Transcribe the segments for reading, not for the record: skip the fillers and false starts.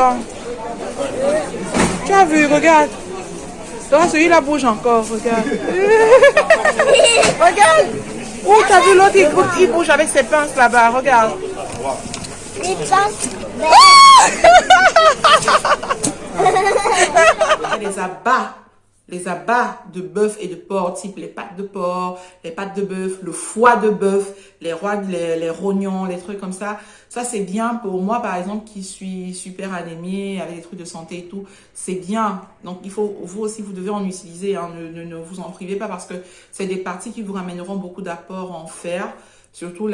regarde. Tu as vu, regarde. Toi, celui-là bouge encore, regarde. Regarde. Oh, t'as vu l'autre, il bouge avec ses pinces là-bas, regarde. Les pinces. Les abats de bœuf et de porc, type les pattes de porc, les pattes de bœuf, le foie de bœuf, les rognons, les trucs comme ça. Ça, c'est bien pour moi, par exemple, qui suis super anémie, avec des trucs de santé et tout. C'est bien. Donc, il faut, vous aussi, vous devez en utiliser. Hein. Ne vous en privez pas parce que c'est des parties qui vous ramèneront beaucoup d'apports en fer. Surtout,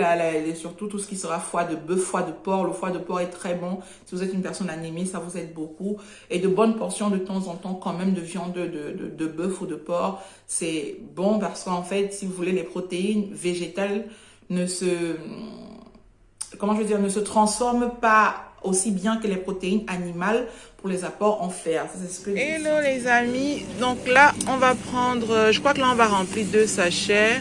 surtout tout ce qui sera foie de bœuf, foie de porc. Le foie de porc est très bon. Si vous êtes une personne anémie, ça vous aide beaucoup. Et de bonnes portions de temps en temps quand même de viande de bœuf ou de porc. C'est bon parce qu'en fait, si vous voulez, les protéines végétales ne se, comment je veux dire, ne se transforment pas aussi bien que les protéines animales pour les apports en fer. C'est ce que hello les amis. Donc là, on va prendre, je crois que là, on va remplir 2 sachets.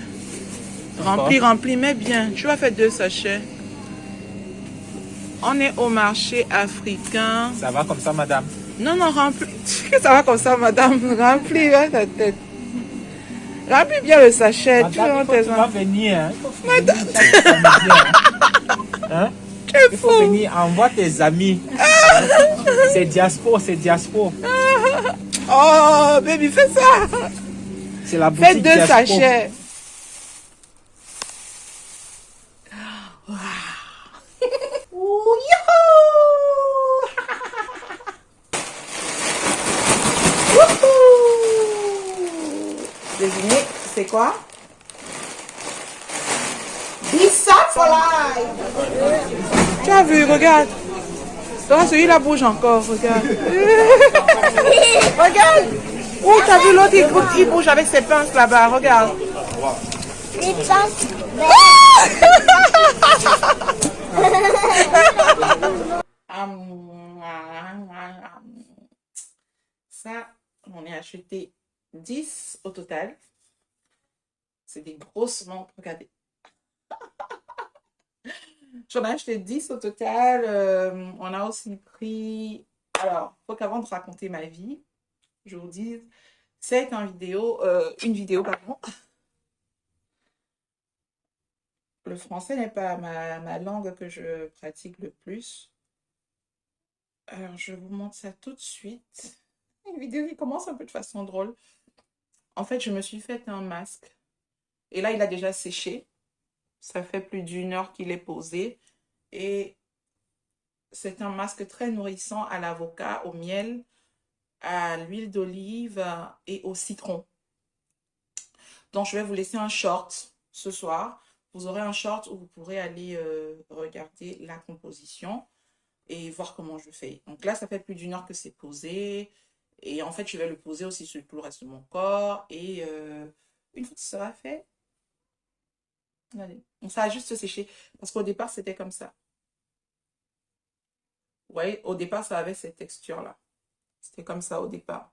Remplis, mais bien. Tu vas faire 2 sachets. On est au marché africain. Ça va comme ça, madame? Non, non, remplis. Ça va comme ça, madame. Remplis ta tête. Remplis bien le sachet. Madame, tu vas venir. Hein? Madame. Hein? Il faut venir, envoie tes amis. C'est diaspora, c'est diaspora. Oh, baby, fais ça. C'est la boutique. Fais 2 sachets. Devinez, c'est quoi? Bissap for life. Tu as vu, regarde. Toi, celui-là bouge encore, regarde. Regarde. Oh, t'as vu l'autre, il bouge avec ses pinces là-bas, regarde. Les pinces. Ça, on a acheté 10 au total. C'est des grosses montres, regardez. J'en ai acheté 10 au total. On a aussi pris... Alors, il faut qu'avant de raconter ma vie, je vous dise, c'est une vidéo, pardon. Le français n'est pas ma langue que je pratique le plus. Alors, je vous montre ça tout de suite. Une vidéo qui commence un peu de façon drôle. En fait, je me suis fait un masque. Et là, il a déjà séché. Ça fait plus d'1 heure qu'il est posé. Et c'est un masque très nourrissant à l'avocat, au miel, à l'huile d'olive et au citron. Donc, je vais vous laisser un short ce soir. Vous aurez un short où vous pourrez aller regarder la composition et voir comment je fais. Donc là, ça fait plus d'1 heure que c'est posé. Et en fait, je vais le poser aussi sur tout le reste de mon corps. Et une fois que ça sera fait, allez. Donc ça a juste séché. Parce qu'au départ, c'était comme ça. Vous voyez, au départ, ça avait cette texture-là. C'était comme ça au départ.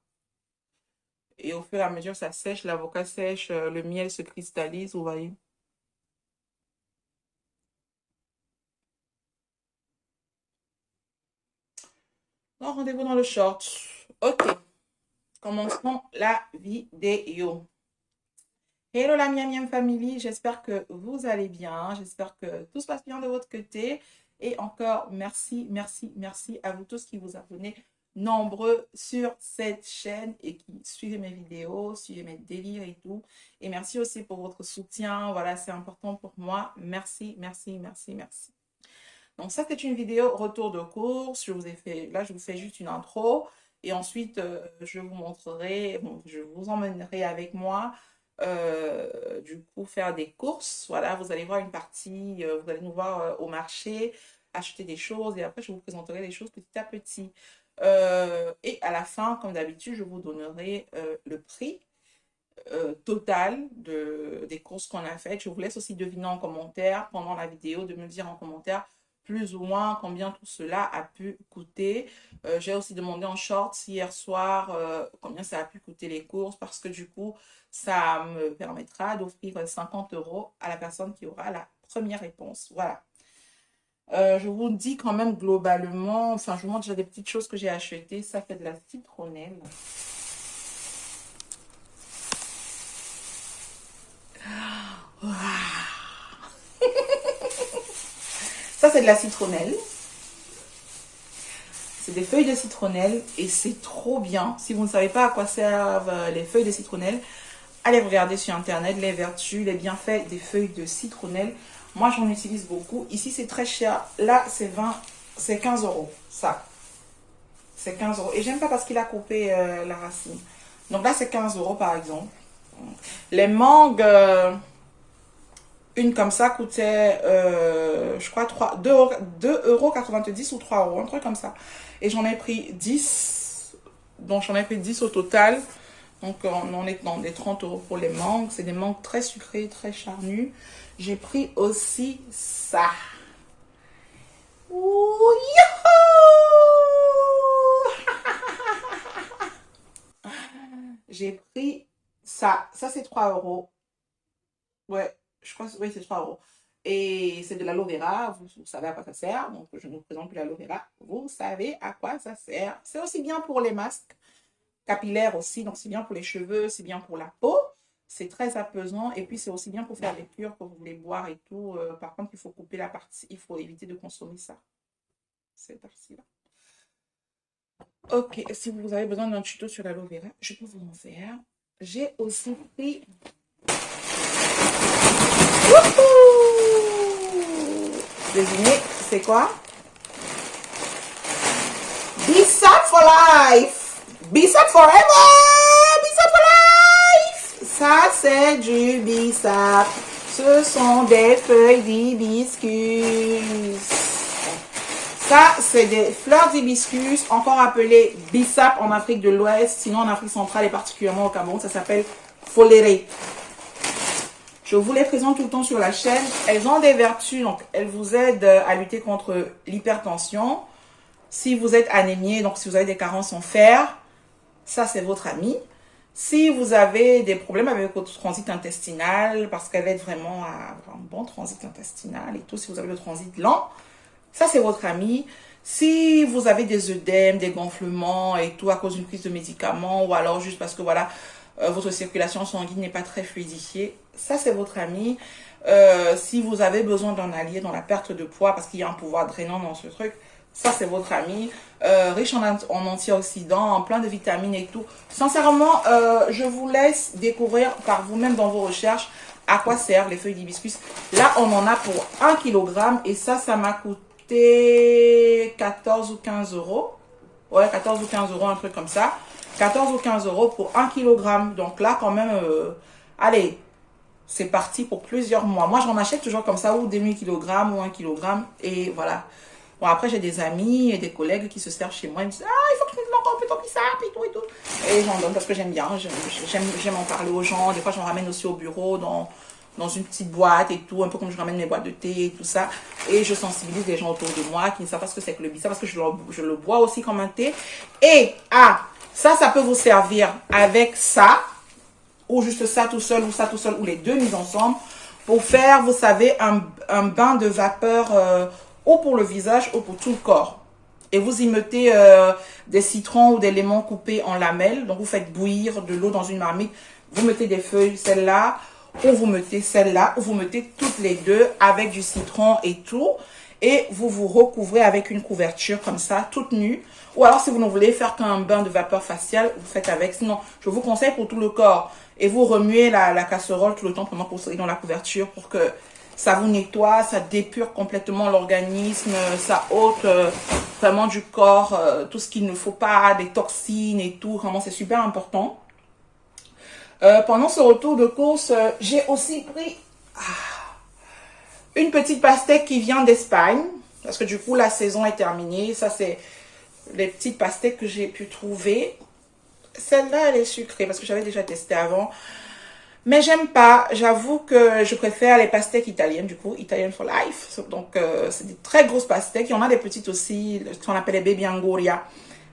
Et au fur et à mesure, ça sèche, l'avocat sèche, le miel se cristallise, vous voyez. Donc, rendez-vous dans le short. Ok, commençons la vidéo. Hello la Miam Miam Family, j'espère que vous allez bien, j'espère que tout se passe bien de votre côté. Et encore, merci, merci, merci à vous tous qui vous abonnez nombreux sur cette chaîne et qui suivez mes vidéos, suivez mes délires et tout. Et merci aussi pour votre soutien, voilà, c'est important pour moi. Merci, merci, merci, merci. Donc ça, c'est une vidéo retour de course. Là, je vous fais juste une intro. Et ensuite, je vous montrerai, bon, je vous emmènerai avec moi, du coup, faire des courses. Voilà, vous allez voir une partie, vous allez nous voir au marché, acheter des choses. Et après, je vous présenterai les choses petit à petit. Et à la fin, comme d'habitude, je vous donnerai le prix total des courses qu'on a faites. Je vous laisse aussi deviner en commentaire pendant la vidéo, de me dire en commentaire plus ou moins combien tout cela a pu coûter. J'ai aussi demandé en short hier soir combien ça a pu coûter les courses parce que du coup, ça me permettra d'offrir 50 € à la personne qui aura la première réponse. Voilà. Je vous dis quand même globalement, enfin, je vous montre déjà des petites choses que j'ai achetées. Ça fait de la citronnelle. Ça, c'est de la citronnelle. C'est des feuilles de citronnelle et c'est trop bien. Si vous ne savez pas à quoi servent les feuilles de citronnelle, allez regarder sur internet les vertus, les bienfaits des feuilles de citronnelle. Moi, j'en utilise beaucoup. Ici, c'est très cher. Là, c'est 20, c'est 15 euros. Ça, c'est 15 euros. Et j'aime pas parce qu'il a coupé la racine. Donc là, c'est 15 euros par exemple. Les mangues, une comme ça coûtait, je crois, 2,90 € ou 3 euros, un truc comme ça. Et j'en ai pris 10. Donc j'en ai pris 10 au total. Donc on est dans des 30 euros pour les mangues. C'est des mangues très sucrées, très charnues. J'ai pris aussi ça. Ouh, j'ai pris ça. Ça, c'est 3 euros. Ouais, je crois que oui, c'est 3 euros. Et c'est de l'aloe vera, vous savez à quoi ça sert. Donc, je ne vous présente plus l'aloe vera. Vous savez à quoi ça sert. C'est aussi bien pour les masques capillaires aussi. Donc, c'est bien pour les cheveux, c'est bien pour la peau. C'est très apaisant. Et puis, c'est aussi bien pour faire des cures que vous voulez boire et tout. Par contre, il faut couper la partie. Il faut éviter de consommer ça. Cette partie-là. Ok, si vous avez besoin d'un tuto sur l'aloe vera, je peux vous en faire. J'ai aussi pris. Devinez, c'est quoi? Bissap for life! Bissap forever! Bissap for life! Ça, c'est du bissap. Ce sont des feuilles d'hibiscus. Ça, c'est des fleurs d'hibiscus, encore appelées bissap en Afrique de l'Ouest, sinon en Afrique centrale et particulièrement au Cameroun, ça s'appelle foléré. Je vous les présente tout le temps sur la chaîne. Elles ont des vertus, donc elles vous aident à lutter contre l'hypertension. Si vous êtes anémié, donc si vous avez des carences en fer, ça c'est votre ami. Si vous avez des problèmes avec votre transit intestinal, parce qu'elle aide vraiment à avoir un bon transit intestinal et tout, si vous avez le transit lent, ça c'est votre ami. Si vous avez des œdèmes, des gonflements et tout à cause d'une prise de médicaments ou alors juste parce que voilà, votre circulation sanguine n'est pas très fluidifiée, ça c'est votre ami. Si vous avez besoin d'un allié dans la perte de poids parce qu'il y a un pouvoir drainant dans ce truc, ça c'est votre ami. Riche en antioxydants, en plein de vitamines et tout. Sincèrement, je vous laisse découvrir par vous-même dans vos recherches à quoi servent les feuilles d'hibiscus. Là, on en a pour 1 kg et ça m'a coûté 14 ou 15 euros. Ouais, 14 ou 15 euros, un truc comme ça. 14 ou 15 euros pour 1 kg. Donc là, quand même, allez, c'est parti pour plusieurs mois. Moi, j'en achète toujours comme ça, ou demi-kilogramme ou 1 kg. Et voilà. Bon, après, j'ai des amis et des collègues qui se servent chez moi. Ils me disent, ah, il faut que tu me donnes encore un peu ton bissap et tout et tout. Et j'en donne parce que j'aime bien. J'aime en parler aux gens. Des fois, j'en ramène aussi au bureau dans une petite boîte et tout. Un peu comme je ramène mes boîtes de thé et tout ça. Et je sensibilise les gens autour de moi qui ne savent pas ce que c'est que le bissap parce que je le bois aussi comme un thé. Et, ça peut vous servir avec ça. Ou juste ça tout seul ou ça tout seul ou les deux mis ensemble. Pour faire, vous savez, un bain de vapeur ou pour le visage ou pour tout le corps. Et vous y mettez des citrons ou des lémons coupés en lamelles. Donc, vous faites bouillir de l'eau dans une marmite. Vous mettez des feuilles, celle-là, ou vous mettez celle-là, ou vous mettez toutes les deux avec du citron et tout. Et vous vous recouvrez avec une couverture comme ça, toute nue. Ou alors, si vous ne voulez faire qu'un bain de vapeur faciale, vous faites avec. Sinon, je vous conseille pour tout le corps. Et vous remuez la casserole tout le temps pendant que vous soyez dans la couverture pour que ça vous nettoie, ça dépure complètement l'organisme, ça ôte vraiment du corps tout ce qu'il ne faut pas, des toxines et tout. Vraiment, c'est super important. Pendant ce retour de course, j'ai aussi pris une petite pastèque qui vient d'Espagne. Parce que du coup, la saison est terminée. Ça, c'est les petites pastèques que j'ai pu trouver. Celle-là, elle est sucrée parce que j'avais déjà testé avant. Mais j'aime pas. J'avoue que je préfère les pastèques italiennes, du coup, Italian for Life. Donc, c'est des très grosses pastèques. Il y en a des petites aussi, ce qu'on appelle les baby angoria.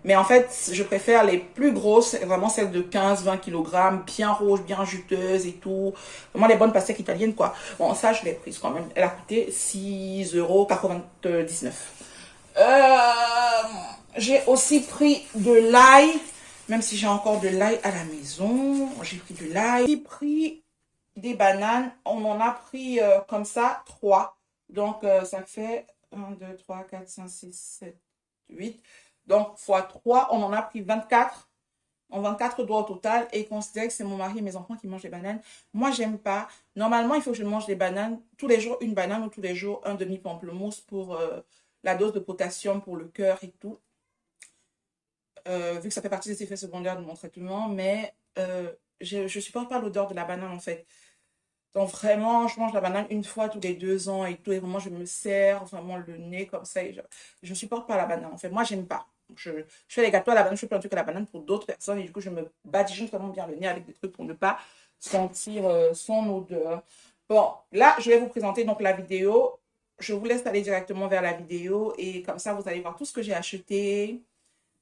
Mais en fait, je préfère les plus grosses, vraiment celles de 15-20 kg, bien rouges, bien juteuses et tout. Vraiment les bonnes pastèques italiennes, quoi. Bon, ça, je l'ai prise quand même. Elle a coûté 6,99 €. J'ai aussi pris de l'ail, même si j'ai encore de l'ail à la maison. J'ai pris de l'ail. J'ai pris des bananes. On en a pris comme ça 3. Donc, ça fait 1, 2, 3, 4, 5, 6, 7, 8. Donc, fois 3, on en a pris 24. En 24 doigts au total. Et considère que c'est mon mari et mes enfants qui mangent des bananes. Moi, j'aime pas. Normalement, il faut que je mange des bananes. Tous les jours, une banane ou tous les jours, un demi-pamplemousse pour la dose de potassium pour le cœur et tout. Vu que ça fait partie des effets secondaires de mon traitement. Mais je ne supporte pas l'odeur de la banane, en fait. Donc vraiment, je mange la banane une fois tous les 2 ans et tout. Et vraiment, je me serre vraiment le nez comme ça. Et je ne supporte pas la banane. En fait, moi, j'aime pas. Je fais les gâteaux à la banane, je fais plein de trucs à la banane pour d'autres personnes. Et du coup, je me badigeonne vraiment bien le nez avec des trucs pour ne pas sentir son odeur. Bon, là, je vais vous présenter donc la vidéo. Je vous laisse aller directement vers la vidéo. Et comme ça, vous allez voir tout ce que j'ai acheté.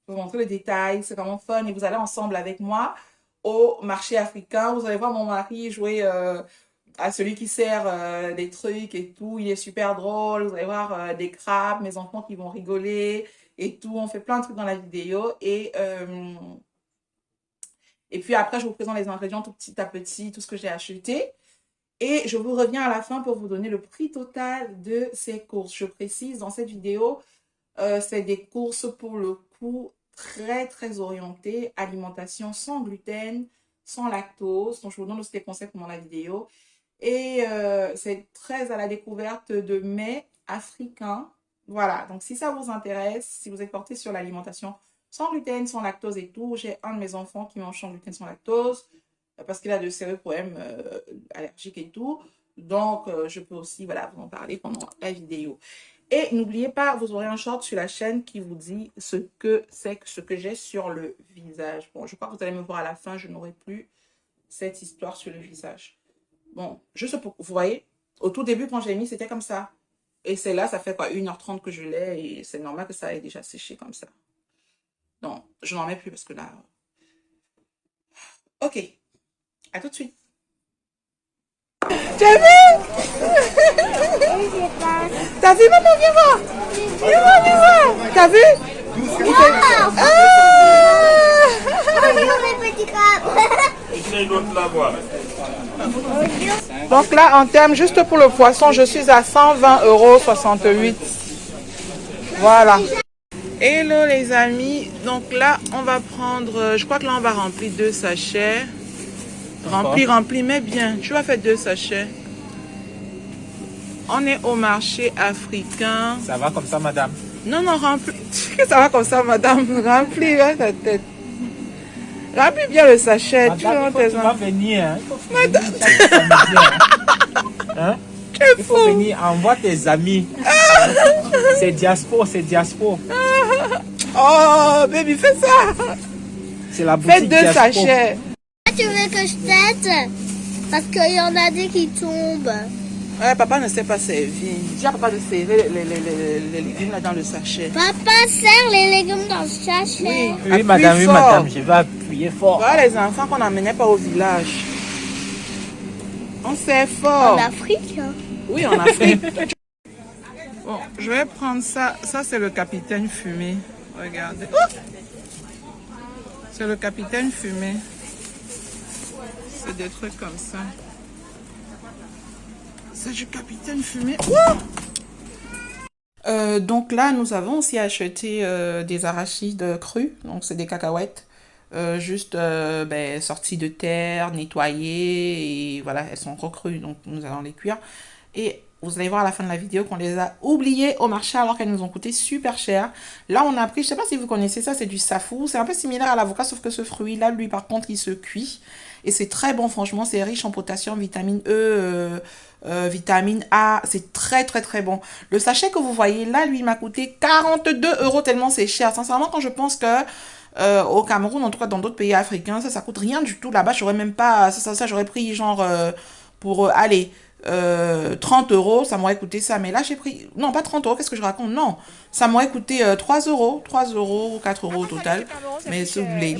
Je vais vous montrer les détails. C'est vraiment fun. Et vous allez ensemble avec moi au marché africain. Vous allez voir mon mari jouer à celui qui sert des trucs et tout. Il est super drôle. Vous allez voir des crabes, mes enfants qui vont rigoler et tout. On fait plein de trucs dans la vidéo. Et puis après, je vous présente les ingrédients tout petit à petit, tout ce que j'ai acheté. Et je vous reviens à la fin pour vous donner le prix total de ces courses. Je précise, dans cette vidéo, c'est des courses pour le coup très, très orientées. Alimentation sans gluten, sans lactose. Donc, je vous donne aussi des conseils pendant la vidéo. Et c'est très à la découverte de mets africains. Voilà, donc si ça vous intéresse, si vous êtes porté sur l'alimentation sans gluten, sans lactose et tout, j'ai un de mes enfants qui mange sans gluten, sans lactose, parce qu'il a de sérieux problèmes allergiques et tout. Donc, je peux aussi voilà, vous en parler pendant la vidéo. Et n'oubliez pas, vous aurez un short sur la chaîne qui vous dit ce que c'est ce que j'ai sur le visage. Bon, je crois que vous allez me voir à la fin, je n'aurai plus cette histoire sur le visage. Bon, juste pour, vous voyez, au tout début, quand j'ai mis, c'était comme ça. Et c'est là, ça fait quoi, 1h30 que je l'ai et c'est normal que ça ait déjà séché comme ça. Non, je n'en mets plus parce que là... Ok, à tout de suite. Tu as vu? T'as vu, maman, viens voir. Viens voir, viens voir. T'as vu? Ah! Bonjour les petits crabes. Donc là, en termes, juste pour le poisson, je suis à 120,68 €. Voilà. Hello les amis. Donc là, on va prendre, je crois que là, on va remplir 2 sachets. Remplis, mais bien. Tu vas faire 2 sachets. On est au marché africain. Ça va comme ça, madame? Non, non, remplis. Ça va comme ça, madame. Remplis hein, ta tête. Remplis bien le sachet. Madame, tu tu vas venir. Hein? Madame. Hein? Il faut fou. venir, envoie tes amis. C'est diaspora, c'est diaspora. Oh, baby, fais ça. C'est la Fais boutique 2 diaspora. sachets. Tu veux que je t'aide? Parce qu'il y en a des qui tombent. Ouais, papa ne sait pas servir. Dis à papa de servir les légumes là dans le sachet. Papa sert les légumes dans le sachet. Oui, madame, oui, fort. madame, je vais appuyer fort. Voilà les enfants qu'on n'emmenait pas au village. On sert fort. En Afrique. Hein. Oui, en Afrique. Bon, je vais prendre ça. Ça, c'est le capitaine fumé. Regardez. Oh! C'est le capitaine fumé. C'est des trucs comme ça. C'est du capitaine fumé. Donc là, nous avons aussi acheté des arachides crus. Donc, c'est des cacahuètes. Juste sorties de terre, nettoyées. Et voilà, elles sont recrues. Donc, nous allons les cuire. Et vous allez voir à la fin de la vidéo qu'on les a oubliées au marché alors qu'elles nous ont coûté super cher. Là, on a pris, je sais pas si vous connaissez ça, c'est du safou. C'est un peu similaire à l'avocat, sauf que ce fruit-là, lui, par contre, il se cuit. Et c'est très bon, franchement. C'est riche en potassium, vitamine E, vitamine A. C'est très, très, très bon. Le sachet que vous voyez là, lui, m'a coûté 42 € tellement c'est cher. Sincèrement, quand je pense que au Cameroun, en tout cas dans d'autres pays africains, ça coûte rien du tout. Là-bas, j'aurais même pas... Ça j'aurais pris genre pour... allez... 30 euros, ça m'aurait coûté ça. Mais là, j'ai pris... Non, pas 30 euros, qu'est-ce que je raconte? Non, ça m'aurait coûté 3 euros. 3 euros, 4 euros au total. Mais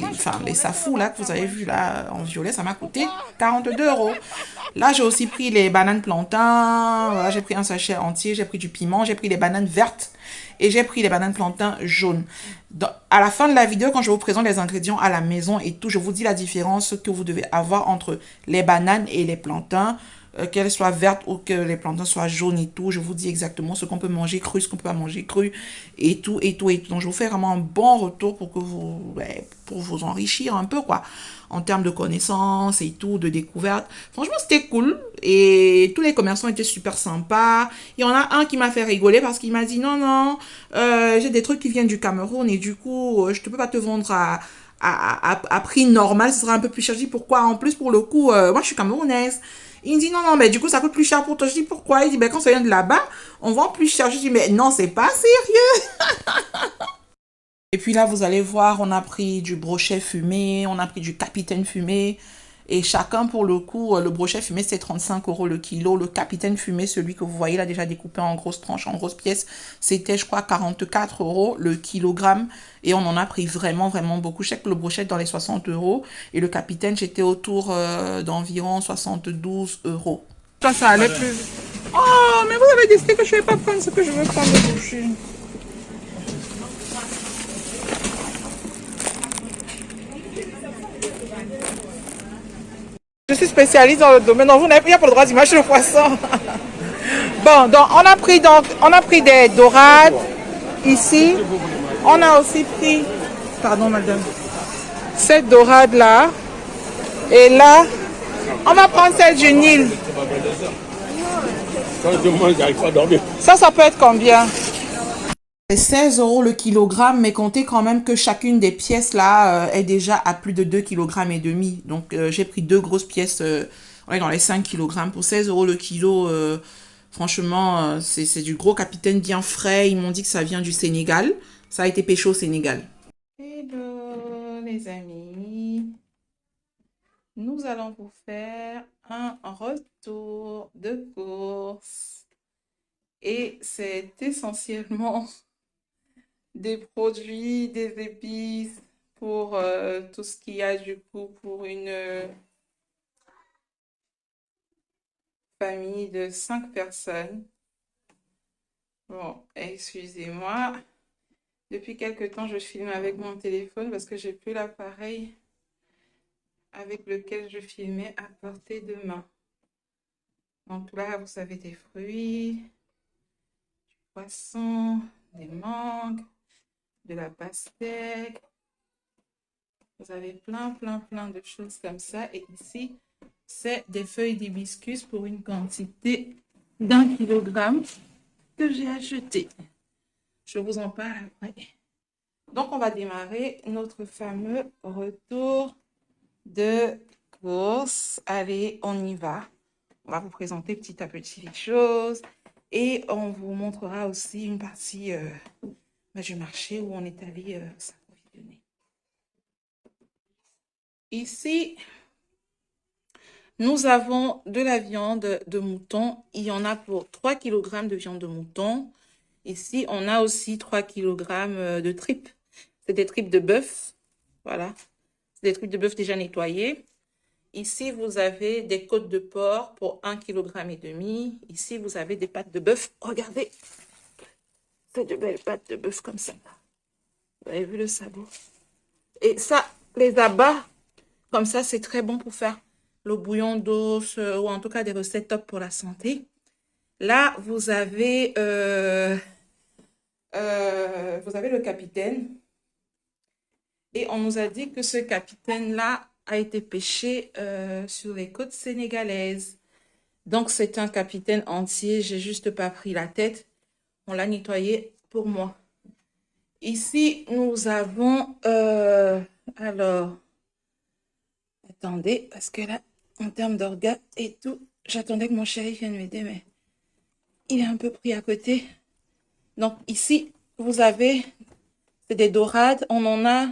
enfin, les safou là, que vous avez vu là, en violet, ça m'a coûté 42 euros. Là, j'ai aussi pris les bananes plantains. Voilà, j'ai pris un sachet entier. J'ai pris du piment. J'ai pris les bananes vertes. Et j'ai pris les bananes plantains jaunes. À la fin de la vidéo, quand je vous présente les ingrédients à la maison et tout, je vous dis la différence que vous devez avoir entre les bananes et les plantains, qu'elles soient vertes ou que les plantains soient jaunes et tout. Je vous dis exactement ce qu'on peut manger cru, ce qu'on peut pas manger cru et tout, et tout, et tout. Donc, je vous fais vraiment un bon retour pour que vous, pour vous enrichir un peu, quoi, en termes de connaissances et tout, de découvertes. Franchement, c'était cool. Et tous les commerçants étaient super sympas. Il y en a un qui m'a fait rigoler parce qu'il m'a dit, non, non, j'ai des trucs qui viennent du Cameroun et du coup, je ne peux pas te vendre à prix normal, ce sera un peu plus cher. Je dis pourquoi? En plus, pour le coup, moi je suis camerounaise. Il me dit non, non, mais du coup ça coûte plus cher pour toi. Je dis pourquoi? Il dit ben quand ça vient de là-bas, on vend plus cher. Je dis mais non, c'est pas sérieux. Et puis là, vous allez voir, on a pris du brochet fumé, on a pris du capitaine fumé. Et chacun, pour le coup, le brochet fumé, c'est 35 euros le kilo. Le capitaine fumé, celui que vous voyez là, déjà découpé en grosses tranches, en grosses pièces, c'était, je crois, 44 euros le kilogramme. Et on en a pris vraiment, vraiment beaucoup. Je sais que le brochet est dans les 60 euros. Et le capitaine, j'étais autour d'environ 72 euros. Ça allait plus. Oh, mais vous avez décidé que je ne vais pas prendre ce que je veux prendre de boucher. Je suis spécialiste dans le domaine. Non, vous n'avez pas le droit d'image le poisson. Bon, donc on a pris des dorades ici. On a aussi pris, pardon madame, cette dorade là. Et là, on va prendre celle du Nil. Ça peut être combien? C'est 16 euros le kilogramme, mais comptez quand même que chacune des pièces là est déjà à plus de 2,5 kg. Donc j'ai pris deux grosses pièces, on est dans les 5 kg pour 16 euros le kilo. Franchement, c'est du gros capitaine bien frais. Ils m'ont dit que ça vient du Sénégal. Ça a été pêché au Sénégal. Hello les amis. Nous allons vous faire un retour de course. Et c'est essentiellement des produits, des épices pour tout ce qu'il y a du coup pour une famille de 5 personnes. Bon, excusez-moi. Depuis quelque temps, je filme avec mon téléphone parce que j'ai plus l'appareil avec lequel je filmais à portée de main. Donc là, vous avez des fruits, du poisson, des mangues, de la pastèque. Vous avez plein, plein, plein de choses comme ça. Et ici, c'est des feuilles d'hibiscus pour une quantité d'1 kilogramme que j'ai acheté. Je vous en parle après. Donc, on va démarrer notre fameux retour de course. Allez, on y va. On va vous présenter petit à petit les choses. Et on vous montrera aussi une partie du marché où on est allé s'approvisionner. Ici, nous avons de la viande de mouton. Il y en a pour 3 kg de viande de mouton. Ici, on a aussi 3 kg de tripes. C'est des tripes de bœuf. Voilà. C'est des tripes de bœuf déjà nettoyées. Ici, vous avez des côtes de porc pour 1,5 kg. Ici, vous avez des pâtes de bœuf. Regardez. C'est de belles pâtes de bœuf comme ça. Vous avez vu le sabot? Et ça, les abats, comme ça, c'est très bon pour faire le bouillon d'os ou en tout cas des recettes top pour la santé. Là, vous avez le capitaine. Et on nous a dit que ce capitaine-là a été pêché sur les côtes sénégalaises. Donc, c'est un capitaine entier. J'ai juste pas pris la tête. On l'a nettoyé pour moi. Ici, nous avons... alors, attendez, parce que là, en termes d'organes et tout, j'attendais que mon chéri vienne m'aider, mais il est un peu pris à côté. Donc, ici, vous avez... C'est des dorades. On en a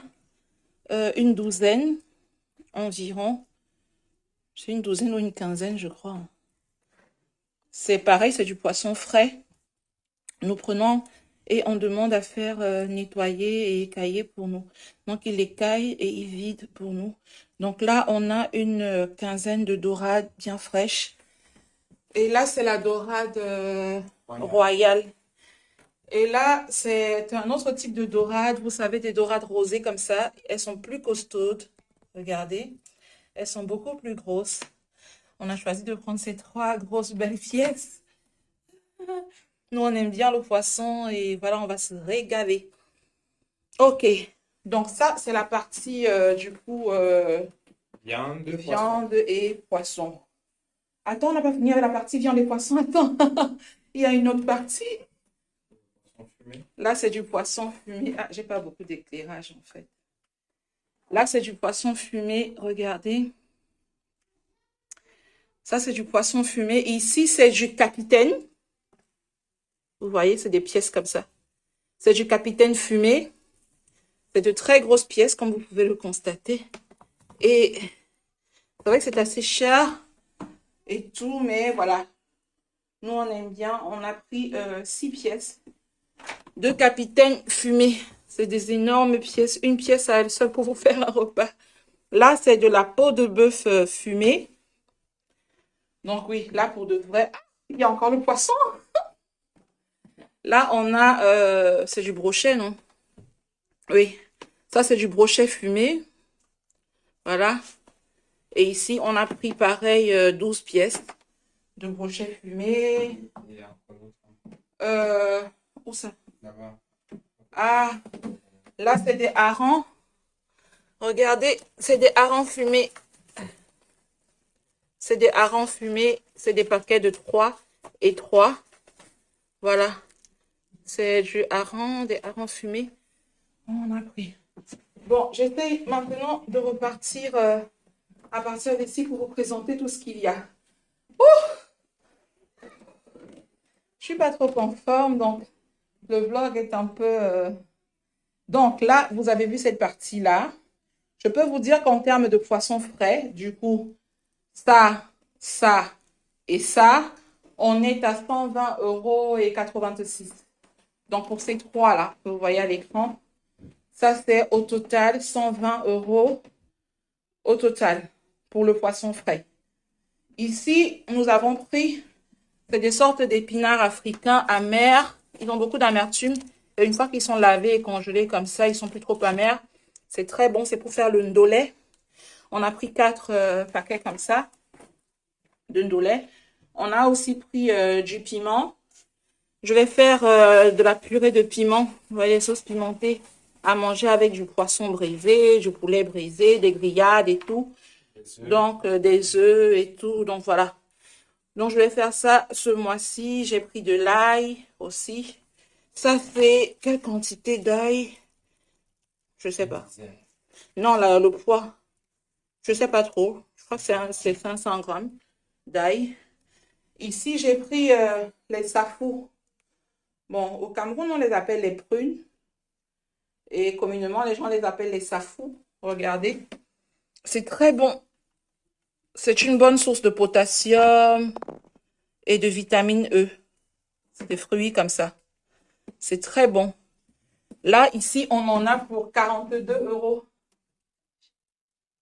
une douzaine environ. C'est une douzaine ou une quinzaine, je crois. C'est pareil, c'est du poisson frais. Nous prenons et on demande à faire nettoyer et écailler pour nous. Donc, il écaille et il vide pour nous. Donc là, on a une quinzaine de dorades bien fraîches. Et là, c'est la dorade royale. Et là, c'est un autre type de dorade. Vous savez, des dorades rosées comme ça. Elles sont plus costaudes. Regardez. Elles sont beaucoup plus grosses. On a choisi de prendre ces trois grosses belles pièces. Nous, on aime bien le poisson et voilà, on va se régaler. Ok. Donc ça, c'est la partie du coup Viande, poisson. viande et poisson. Attends, on n'a pas fini avec la partie viande et poisson. Attends. Il y a une autre partie. Poisson fumé. Là, c'est du poisson fumé. Ah, j'ai pas beaucoup d'éclairage en fait. Là, c'est du poisson fumé. Regardez. Ça, c'est du poisson fumé. Ici, c'est du capitaine. Vous voyez, c'est des pièces comme ça. C'est du capitaine fumé. C'est de très grosses pièces, comme vous pouvez le constater. Et c'est vrai que c'est assez cher et tout, mais voilà. Nous, on aime bien. On a pris 6 pièces de capitaine fumé. C'est des énormes pièces. Une pièce à elle seule pour vous faire un repas. Là, c'est de la peau de bœuf fumée. Donc oui, là, pour de vrai, il y a encore le poisson. Là, on a, c'est du brochet, non? Oui, ça, c'est du brochet fumé. Voilà. Et ici, on a pris pareil 12 pièces de brochet fumé. Il y a encore l'autre. Euh, où ça? Là-bas. Ah, là, c'est des harengs. Regardez, c'est des harengs fumés. C'est des harengs fumés. C'est des paquets de 3 et 3. Voilà. C'est du hareng, des harengs fumés. On a pris. Bon, j'essaie maintenant de repartir à partir d'ici pour vous présenter tout ce qu'il y a. Je suis pas trop en forme, donc le vlog est un peu... Donc là, vous avez vu cette partie-là. Je peux vous dire qu'en termes de poissons frais, du coup, ça et ça, on est à 120 € et 86. Donc pour ces trois-là, que vous voyez à l'écran, ça c'est au total 120 € au total pour le poisson frais. Ici, nous avons pris, c'est des sortes d'épinards africains amers. Ils ont beaucoup d'amertume. Et une fois qu'ils sont lavés et congelés comme ça, ils sont plus trop amers. C'est très bon, c'est pour faire le ndolé. On a pris 4 paquets comme ça de ndolé. On a aussi pris du piment. Je vais faire de la purée de piment. Vous voyez, les sauces pimentées à manger avec du poisson brisé, du poulet brisé, des grillades et tout. Donc, des œufs et tout. Donc, voilà. Donc, je vais faire ça ce mois-ci. J'ai pris de l'ail aussi. Ça fait quelle quantité d'ail? Je sais pas. Non, là, le poids. Je sais pas trop. Je crois que c'est 500 grammes d'ail. Ici, j'ai pris les safous. Bon, au Cameroun, on les appelle les prunes. Et communément, les gens les appellent les safous. Regardez. C'est très bon. C'est une bonne source de potassium et de vitamine E. C'est des fruits comme ça. C'est très bon. Là, ici, on en a pour 42 €.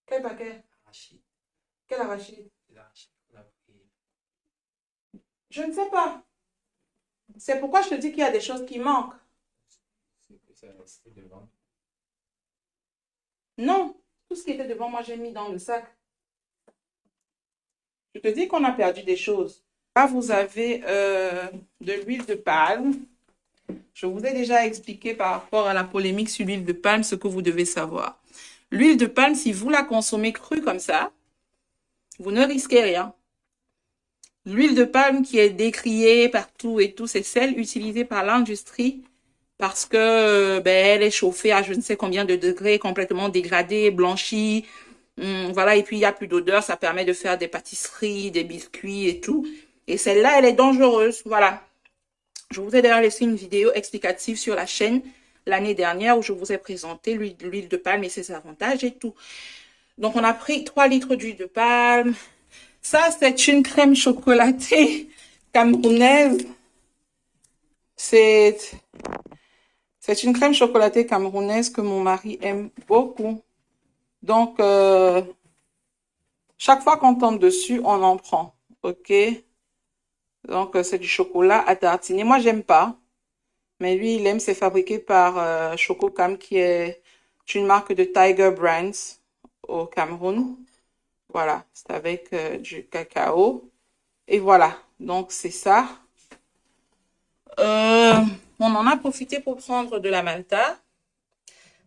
Quel paquet? Arachide. Quel arachide? L'arachide qu'on a pris. Je ne sais pas. C'est pourquoi je te dis qu'il y a des choses qui manquent. C'est que ça reste devant. Non, tout ce qui était devant moi, j'ai mis dans le sac. Je te dis qu'on a perdu des choses. Là, vous avez de l'huile de palme. Je vous ai déjà expliqué par rapport à la polémique sur l'huile de palme ce que vous devez savoir. L'huile de palme, si vous la consommez crue comme ça, vous ne risquez rien. L'huile de palme qui est décriée partout et tout, c'est celle utilisée par l'industrie parce que elle est chauffée à je ne sais combien de degrés, complètement dégradée, blanchie. Voilà, et puis il n'y a plus d'odeur, ça permet de faire des pâtisseries, des biscuits et tout. Et celle-là, elle est dangereuse. Voilà. Je vous ai d'ailleurs laissé une vidéo explicative sur la chaîne l'année dernière où je vous ai présenté l'huile de palme et ses avantages et tout. Donc, on a pris 3 litres d'huile de palme. Ça, c'est une crème chocolatée camerounaise. C'est une crème chocolatée camerounaise que mon mari aime beaucoup. Donc, chaque fois qu'on tombe dessus, on en prend. OK? Donc, c'est du chocolat à tartiner. Moi, j'aime pas. Mais lui, il aime. C'est fabriqué par Chococam, qui est une marque de Tiger Brands au Cameroun. Voilà. C'est avec du cacao. Et voilà. Donc, c'est ça. On en a profité pour prendre de la Malta.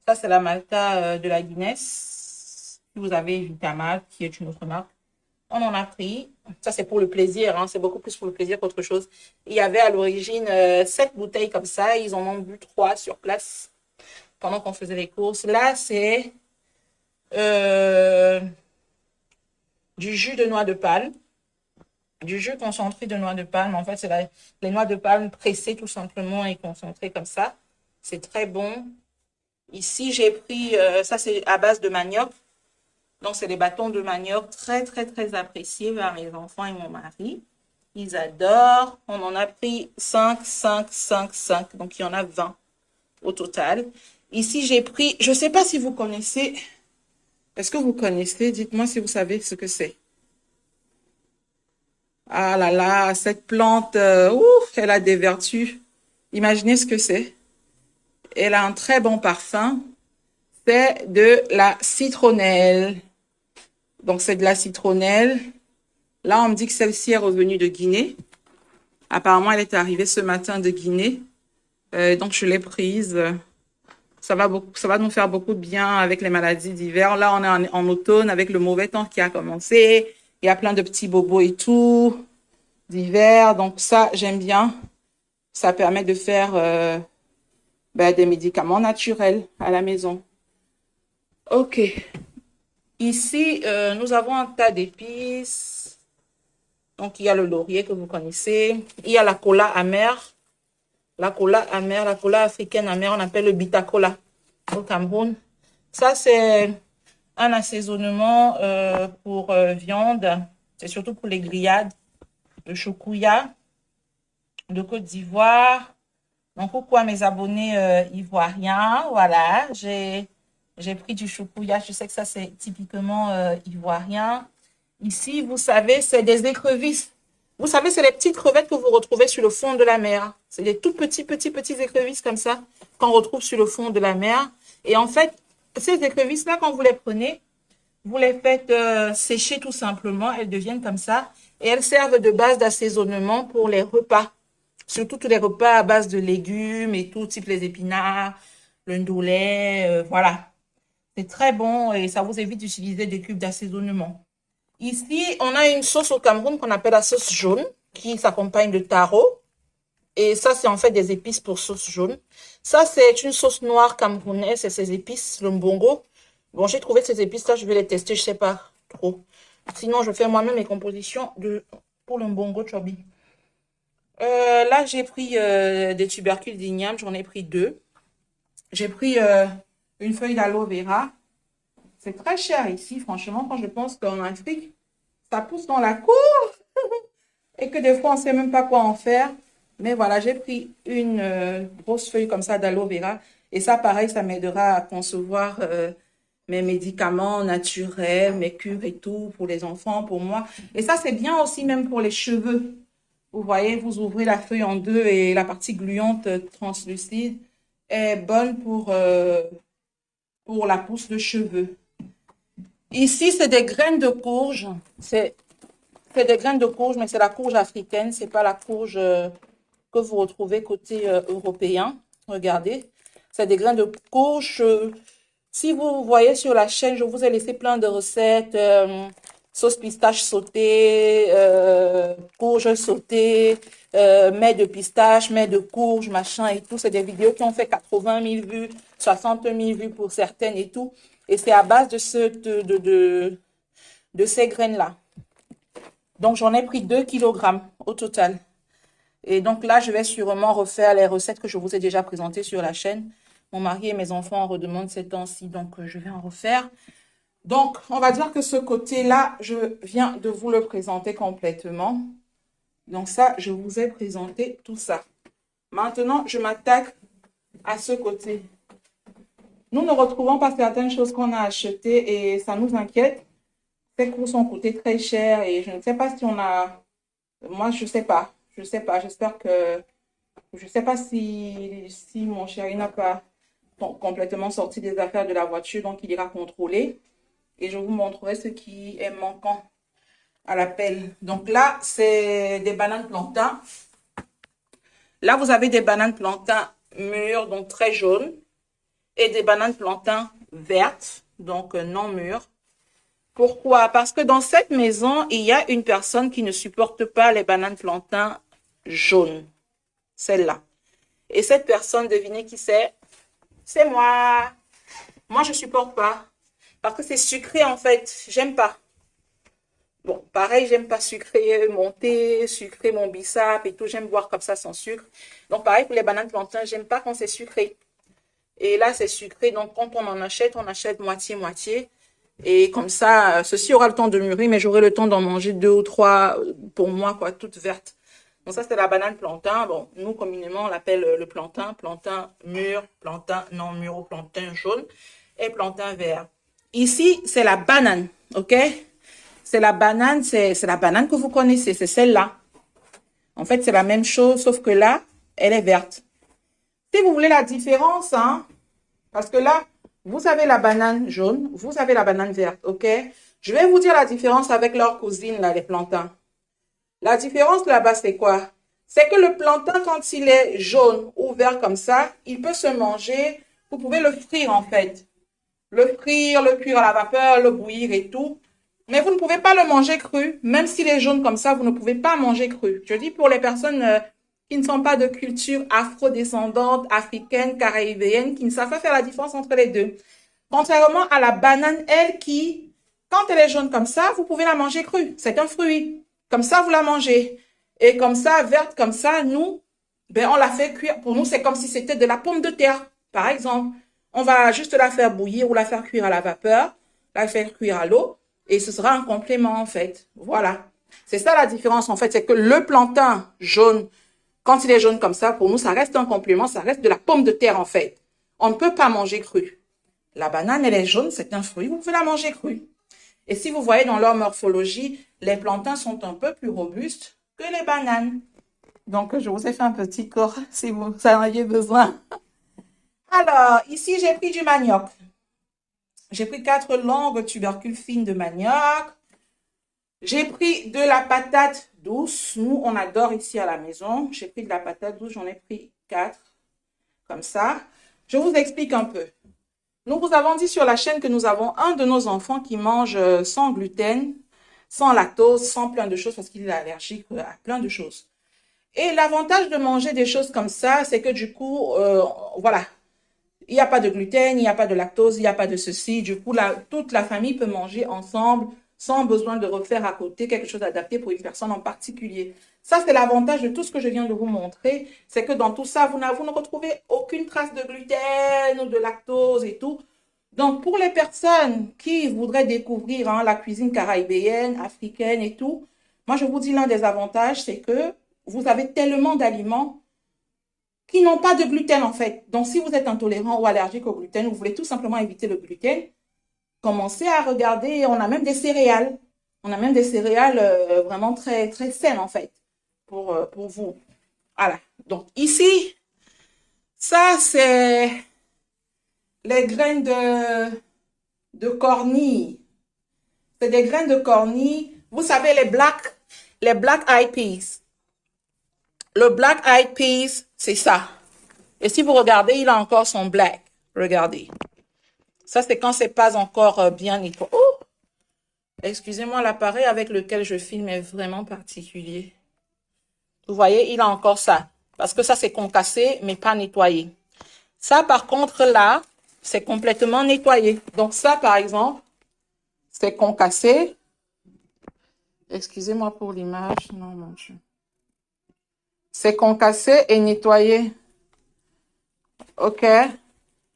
Ça, c'est la Malta de la Guinness. Vous avez Vitamal, qui est une autre marque. On en a pris. Ça, c'est pour le plaisir. Hein. C'est beaucoup plus pour le plaisir qu'autre chose. Il y avait à l'origine 7 bouteilles comme ça. Ils en ont bu 3 sur place pendant qu'on faisait les courses. Là, c'est euh, du jus de noix de palme. Du jus concentré de noix de palme. En fait, c'est les noix de palme pressées tout simplement et concentrées comme ça. C'est très bon. Ici, j'ai pris, ça c'est à base de manioc. Donc, c'est des bâtons de manioc très, très, très appréciés par mes enfants et mon mari. Ils adorent. On en a pris 5, 5, 5, 5. Donc, il y en a 20 au total. Ici, j'ai pris, je ne sais pas si vous connaissez. Est-ce que vous connaissez? Dites-moi si vous savez ce que c'est. Ah là là, cette plante, ouf, elle a des vertus. Imaginez ce que c'est. Elle a un très bon parfum. C'est de la citronnelle. Donc, c'est de la citronnelle. Là, on me dit que celle-ci est revenue de Guinée. Apparemment, elle est arrivée ce matin de Guinée. Donc, je l'ai prise. Ça va nous faire beaucoup de bien avec les maladies d'hiver. Là, on est en automne avec le mauvais temps qui a commencé. Il y a plein de petits bobos et tout d'hiver. Donc, ça, j'aime bien. Ça permet de faire des médicaments naturels à la maison. OK. Ici, nous avons un tas d'épices. Donc, il y a le laurier que vous connaissez. Il y a la cola amère. La cola amère, la cola africaine amère, on appelle le bitacola au Cameroun. Ça, c'est un assaisonnement pour viande. C'est surtout pour les grillades. Le choukouya de Côte d'Ivoire. Donc, coucou à mes abonnés ivoiriens. Voilà, j'ai pris du choukouya. Je sais que ça, c'est typiquement ivoirien. Ici, vous savez, c'est des écrevisses. Vous savez, c'est les petites crevettes que vous retrouvez sur le fond de la mer. C'est des tout petits écrevisses comme ça qu'on retrouve sur le fond de la mer. Et en fait, ces écrevisses-là, quand vous les prenez, vous les faites sécher tout simplement. Elles deviennent comme ça. Et elles servent de base d'assaisonnement pour les repas. Surtout tous les repas à base de légumes et tout, type les épinards, le ndolé, voilà. C'est très bon et ça vous évite d'utiliser des cubes d'assaisonnement. Ici, on a une sauce au Cameroun qu'on appelle la sauce jaune, qui s'accompagne de taro. Et ça, c'est en fait des épices pour sauce jaune. Ça, c'est une sauce noire camerounaise, c'est ces épices, le mbongo. Bon, j'ai trouvé ces épices-là, je vais les tester, je sais pas trop. Sinon, je fais moi-même mes compositions pour le mbongo chobi. Là, j'ai pris des tubercules d'igname, j'en ai pris 2. J'ai pris une feuille d'aloe vera. C'est très cher ici, franchement, quand je pense qu'en Afrique, ça pousse dans la cour et que des fois, on ne sait même pas quoi en faire. Mais voilà, j'ai pris une grosse feuille comme ça d'aloe vera. Et ça, pareil, ça m'aidera à concevoir mes médicaments naturels, mes cures et tout pour les enfants, pour moi. Et ça, c'est bien aussi même pour les cheveux. Vous voyez, vous ouvrez la feuille en deux et la partie gluante translucide est bonne pour la pousse de cheveux. Ici, c'est des graines de courge. C'est des graines de courge, mais c'est la courge africaine. C'est pas la courge que vous retrouvez côté européen. Regardez, c'est des graines de courge. Si vous voyez sur la chaîne, je vous ai laissé plein de recettes. Sauce pistache sautée, courge sautée, mets de pistache, mets de courge, machin et tout. C'est des vidéos qui ont fait 80 000 vues, 60 000 vues pour certaines et tout. Et c'est à base de ces graines-là. Donc, j'en ai pris 2 kg au total. Et donc là, je vais sûrement refaire les recettes que je vous ai déjà présentées sur la chaîne. Mon mari et mes enfants en redemandent ces temps-ci, donc je vais en refaire. Donc, on va dire que ce côté-là, je viens de vous le présenter complètement. Donc ça, je vous ai présenté tout ça. Maintenant, je m'attaque à ce côté. Nous ne retrouvons pas certaines choses qu'on a achetées et ça nous inquiète. Ces courses ont coûté très cher et je ne sais pas si on a... Moi, je sais pas. Je sais pas. J'espère que... Je sais pas si mon chéri n'a pas complètement sorti des affaires de la voiture, donc il ira contrôler. Et je vous montrerai ce qui est manquant à l'appel. Donc là, c'est des bananes plantains. Là, vous avez des bananes plantains mûres, donc très jaunes, et des bananes plantains vertes, donc non mûres. Pourquoi? Parce que dans cette maison, il y a une personne qui ne supporte pas les bananes plantains jaunes. Celle-là. Et cette personne, devinez qui c'est? C'est moi. Moi, je ne supporte pas. Parce que c'est sucré, en fait. J'aime pas. Bon, pareil, j'aime pas sucrer mon thé, sucrer mon bissap et tout. J'aime boire comme ça sans sucre. Donc, pareil pour les bananes plantains, j'aime pas quand c'est sucré. Et là, c'est sucré. Donc, quand on on achète moitié-moitié. Et comme ça, ceci aura le temps de mûrir, mais j'aurai le temps d'en manger 2 ou 3 pour moi, quoi, toutes vertes. Donc ça, c'est la banane plantain. Bon, nous, communément, on l'appelle le plantain. Plantain mûr, plantain non mûr ou plantain jaune et plantain vert. Ici, c'est la banane, ok? C'est la banane que vous connaissez, c'est celle-là. En fait, c'est la même chose, sauf que là, elle est verte. Si vous voulez la différence, hein, parce que là, vous avez la banane jaune, vous avez la banane verte, ok? Je vais vous dire la différence avec leur cousine, là, les plantains. La différence là-bas, c'est quoi? C'est que le plantain, quand il est jaune ou vert comme ça, il peut se manger. Vous pouvez le frire, en fait. Le frire, le cuire à la vapeur, le bouillir et tout. Mais vous ne pouvez pas le manger cru. Même s'il est jaune comme ça, vous ne pouvez pas manger cru. Je dis pour les personnes qui ne sont pas de culture afro-descendante, africaine, caribéenne, qui ne savent pas faire la différence entre les deux. Contrairement à la banane, elle qui, quand elle est jaune comme ça, vous pouvez la manger crue. C'est un fruit. Comme ça, vous la mangez. Et comme ça, verte comme ça, nous, ben, on la fait cuire. Pour nous, c'est comme si c'était de la pomme de terre, par exemple. On va juste la faire bouillir ou la faire cuire à la vapeur, la faire cuire à l'eau, et ce sera un complément, en fait. Voilà. C'est ça la différence, en fait. C'est que le plantain jaune, quand il est jaune comme ça, pour nous, ça reste un complément, ça reste de la pomme de terre, en fait. On ne peut pas manger cru. La banane, elle est jaune, c'est un fruit, vous pouvez la manger crue. Et si vous voyez dans leur morphologie, les plantains sont un peu plus robustes que les bananes. Donc, je vous ai fait un petit corps si vous en aviez besoin. Alors, ici, j'ai pris du manioc. J'ai pris 4 longues tubercules fines de manioc. J'ai pris de la patate douce. Nous, on adore ici à la maison. J'ai pris de la patate douce, j'en ai pris 4, comme ça. Je vous explique un peu. Nous vous avons dit sur la chaîne que nous avons un de nos enfants qui mange sans gluten, sans lactose, sans plein de choses parce qu'il est allergique à plein de choses. Et l'avantage de manger des choses comme ça, c'est que du coup, voilà, il n'y a pas de gluten, il n'y a pas de lactose, il n'y a pas de ceci. Du coup, toute la famille peut manger ensemble sans besoin de refaire à côté quelque chose adapté pour une personne en particulier. Ça, c'est l'avantage de tout ce que je viens de vous montrer. C'est que dans tout ça, vous ne retrouvez aucune trace de gluten ou de lactose et tout. Donc, pour les personnes qui voudraient découvrir la cuisine caribéenne, africaine et tout, moi, je vous dis l'un des avantages, c'est que vous avez tellement d'aliments qui n'ont pas de gluten en fait. Donc, si vous êtes intolérant ou allergique au gluten, vous voulez tout simplement éviter le gluten, commencez à regarder. On a même des céréales. On a même des céréales vraiment très, très saines en fait pour vous. Voilà. Donc, ici, ça, c'est les graines de cornille. C'est des graines de cornille. Vous savez, les black eyed peas. Le black eyed peas, c'est ça. Et si vous regardez, il a encore son black. Regardez. Ça, c'est quand c'est pas encore bien nettoyé. Oh! Excusez-moi, l'appareil avec lequel je filme est vraiment particulier. Vous voyez, il a encore ça. Parce que ça, c'est concassé, mais pas nettoyé. Ça, par contre, là, c'est complètement nettoyé. Donc ça, par exemple, c'est concassé. Excusez-moi pour l'image. Non, mon Dieu. C'est concassé et nettoyé. OK.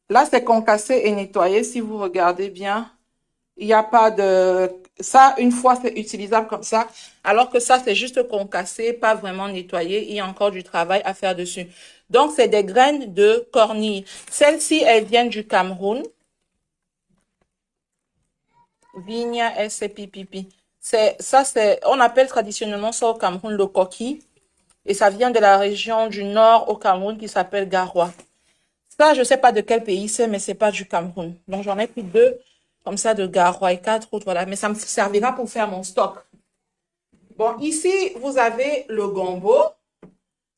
Là, c'est concassé et nettoyé. Si vous regardez bien, il n'y a pas de Ça, une fois, c'est utilisable comme ça. Alors que ça, c'est juste concassé, pas vraiment nettoyé. Il y a encore du travail à faire dessus. Donc, c'est des graines de cornille. Celles-ci, elles viennent du Cameroun. Vigna SCPPP. On appelle traditionnellement ça au Cameroun le coquille. Et ça vient de la région du nord au Cameroun qui s'appelle Garoua. Ça, je sais pas de quel pays c'est, mais c'est pas du Cameroun. Donc, j'en ai pris 2 comme ça de Garoua et 4 autres, voilà. Mais ça me servira pour faire mon stock. Bon, ici, vous avez le gombo.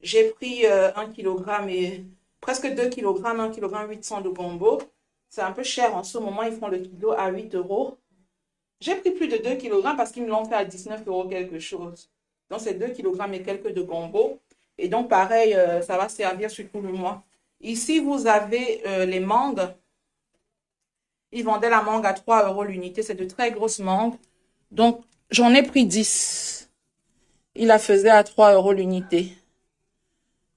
J'ai pris 1 kg et presque 2 kg, 1 kg 800 de gombo. C'est un peu cher en ce moment, ils font le kilo à 8 euros. J'ai pris plus de 2 kg parce qu'ils me l'ont fait à 19 euros quelque chose. Donc, c'est 2 kg et quelques de gombo. Et donc, pareil, ça va servir sur tout le mois. Ici, vous avez les mangues. Ils vendaient la mangue à 3 euros l'unité. C'est de très grosses mangues. Donc, j'en ai pris 10. Ils la faisaient à 3 euros l'unité.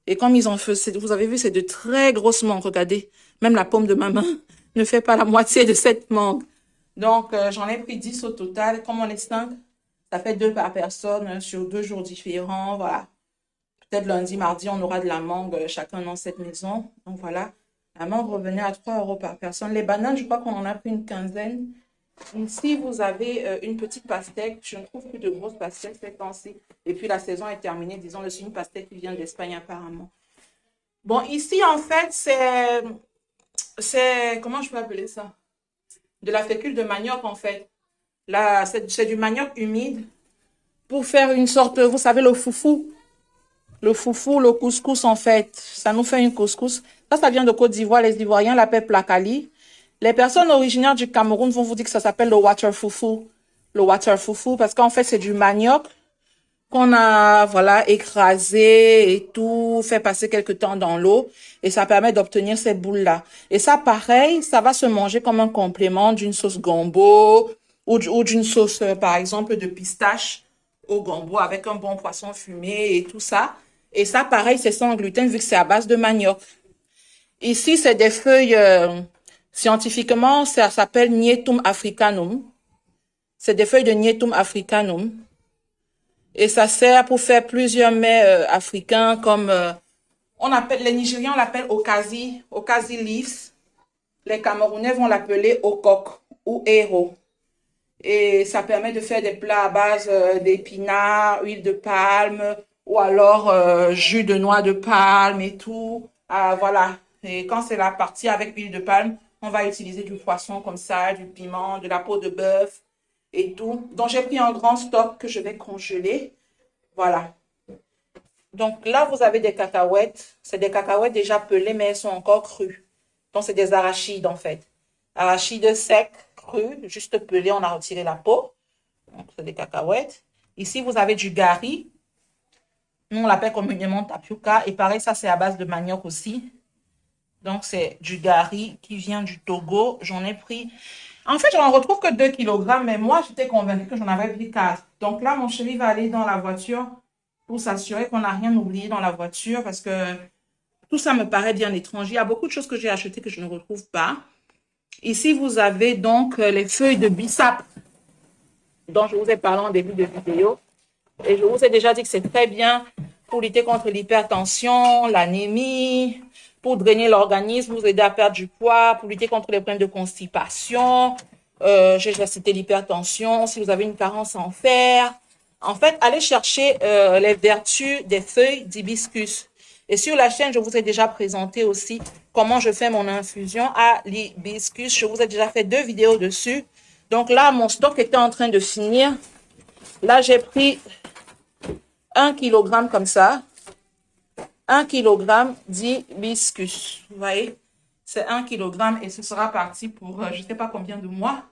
Et comme ils en faisaient, vous avez vu, c'est de très grosses mangues. Regardez, même la paume de ma main ne fait pas la moitié de cette mangue. Donc, j'en ai pris 10 au total. Comme on est 5, ça fait 2 par personne sur 2 jours différents. Voilà. Peut-être lundi, mardi, on aura de la mangue chacun dans cette maison. Donc, voilà. La mangue revenait à 3 euros par personne. Les bananes, je crois qu'on en a pris une quinzaine. Ici, vous avez une petite pastèque. Je ne trouve plus de grosses pastèques ces temps-ci. Et puis, la saison est terminée. Disons-le, c'est une pastèque qui vient d'Espagne apparemment. Bon, ici, en fait, comment je peux appeler ça? De la fécule de manioc, en fait. Là, c'est du manioc humide pour faire une sorte, vous savez, le foufou. Le foufou, le couscous, en fait. Ça nous fait une couscous. Ça vient de Côte d'Ivoire. Les Ivoiriens l'appellent placali. Les personnes originaires du Cameroun vont vous dire que ça s'appelle le water foufou. Le water foufou, parce qu'en fait, c'est du manioc qu'on a, voilà, écrasé et tout, fait passer quelque temps dans l'eau. Et ça permet d'obtenir ces boules-là. Et ça, pareil, ça va se manger comme un complément d'une sauce gombo ou d'une sauce, par exemple, de pistache au gombo avec un bon poisson fumé et tout ça. Et ça, pareil, c'est sans gluten vu que c'est à base de manioc. Ici, c'est des feuilles, scientifiquement, ça s'appelle Nyetum africanum. C'est des feuilles de Nyetum africanum. Et ça sert pour faire plusieurs mets africains comme, les Nigérians l'appellent Okazi leaves. Les Camerounais vont l'appeler Okok ou Héros. Et ça permet de faire des plats à base d'épinards, huile de palme ou alors jus de noix de palme et tout. Voilà. Et quand c'est la partie avec huile de palme, on va utiliser du poisson comme ça, du piment, de la peau de bœuf et tout. Donc, j'ai pris un grand stock que je vais congeler. Voilà. Donc, là, vous avez des cacahuètes. C'est des cacahuètes déjà pelées, mais elles sont encore crues. Donc, c'est des arachides, en fait. Arachides secs, crus, juste pelés, on a retiré la peau. Donc, c'est des cacahuètes. Ici, vous avez du gari. Nous, on l'appelle communément tapioca. Et pareil, ça, c'est à base de manioc aussi. Donc, c'est du gari qui vient du Togo. J'en ai pris. En fait, j'en retrouve que 2 kg, mais moi, j'étais convaincue que j'en avais pris 4. Donc là, mon chéri va aller dans la voiture pour s'assurer qu'on n'a rien oublié dans la voiture parce que tout ça me paraît bien étrange. Il y a beaucoup de choses que j'ai achetées que je ne retrouve pas. Ici, vous avez donc les feuilles de bissap dont je vous ai parlé en début de vidéo. Et je vous ai déjà dit que c'est très bien pour lutter contre l'hypertension, l'anémie, pour drainer l'organisme, vous aider à perdre du poids, pour lutter contre les problèmes de constipation. J'ai déjà cité l'hypertension, si vous avez une carence en fer. En fait, allez chercher les vertus des feuilles d'hibiscus. Et sur la chaîne, je vous ai déjà présenté aussi comment je fais mon infusion à l'hibiscus. Je vous ai déjà fait 2 vidéos dessus. Donc là, mon stock était en train de finir. Là, j'ai pris 1 kg comme ça. 1 kg d'hibiscus. Vous voyez, c'est 1 kg et ce sera parti pour je ne sais pas combien de mois.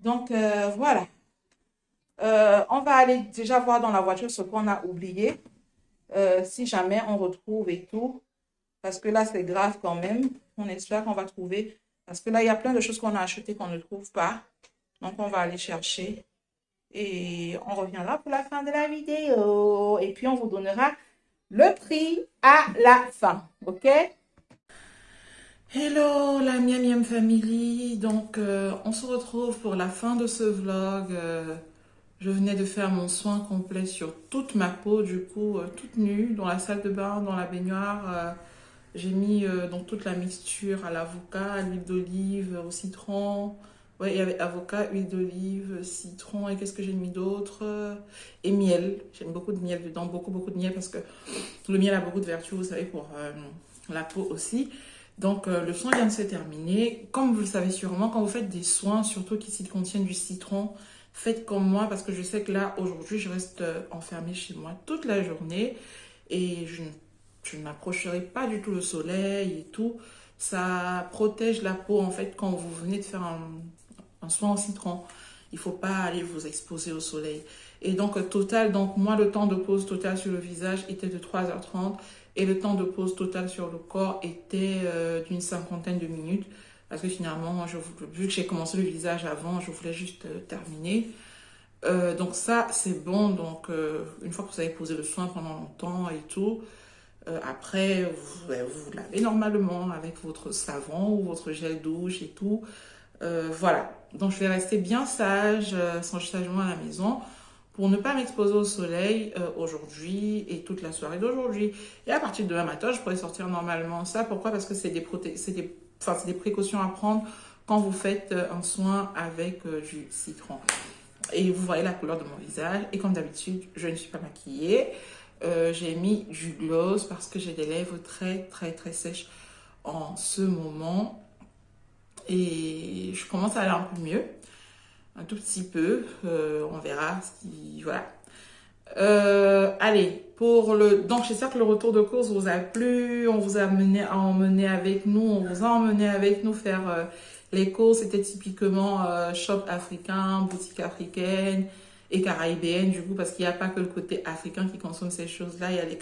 Donc, voilà. On va aller déjà voir dans la voiture ce qu'on a oublié. Si jamais on retrouve et tout. Parce que là, c'est grave quand même. On espère qu'on va trouver. Parce que là, il y a plein de choses qu'on a achetées qu'on ne trouve pas. Donc, on va aller chercher. Et on reviendra pour la fin de la vidéo. Et puis, on vous donnera le prix à la fin. OK? Hello la Miam Miam Family, donc on se retrouve pour la fin de ce vlog. Je venais de faire mon soin complet sur toute ma peau, du coup toute nue, dans la salle de bain, dans la baignoire. J'ai mis donc toute la mixture à l'avocat, à l'huile d'olive, au citron. Ouais, il y avait avocat, huile d'olive, citron et qu'est-ce que j'ai mis d'autre? Et miel. J'aime beaucoup de miel dedans, beaucoup de miel parce que le miel a beaucoup de vertus, vous savez, pour la peau aussi. Donc, le soin vient de se terminer. Comme vous le savez sûrement, quand vous faites des soins, surtout qui contiennent du citron, faites comme moi parce que je sais que là, aujourd'hui, je reste enfermée chez moi toute la journée et je ne m'approcherai pas du tout le soleil et tout. Ça protège la peau, en fait, quand vous venez de faire un soin au citron. Il ne faut pas aller vous exposer au soleil. Et donc, total, donc moi, le temps de pause total sur le visage était de 3h30 et le temps de pause total sur le corps était d'une cinquantaine de minutes. Parce que finalement, moi, vu que j'ai commencé le visage avant, je voulais juste terminer. Donc ça, c'est bon. Donc, une fois que vous avez posé le soin pendant longtemps et tout, après, vous lavez normalement avec votre savon ou votre gel douche et tout. Voilà, donc je vais rester bien sage, sagement à la maison pour ne pas m'exposer au soleil aujourd'hui et toute la soirée d'aujourd'hui. Et à partir de demain matin, je pourrais sortir normalement. Ça, pourquoi? Parce que c'est des précautions à prendre quand vous faites un soin avec du citron. Et vous voyez la couleur de mon visage. Et comme d'habitude, je ne suis pas maquillée. J'ai mis du gloss parce que j'ai des lèvres très sèches en ce moment. Et je commence à aller un peu mieux, un tout petit peu. On verra si voilà. Allez, donc j'espère que le retour de course vous a plu. On vous a emmené avec nous, on vous a emmené avec nous faire les courses. C'était typiquement shop africain, boutique africaine et caribéenne du coup, parce qu'il n'y a pas que le côté africain qui consomme ces choses-là, il y a les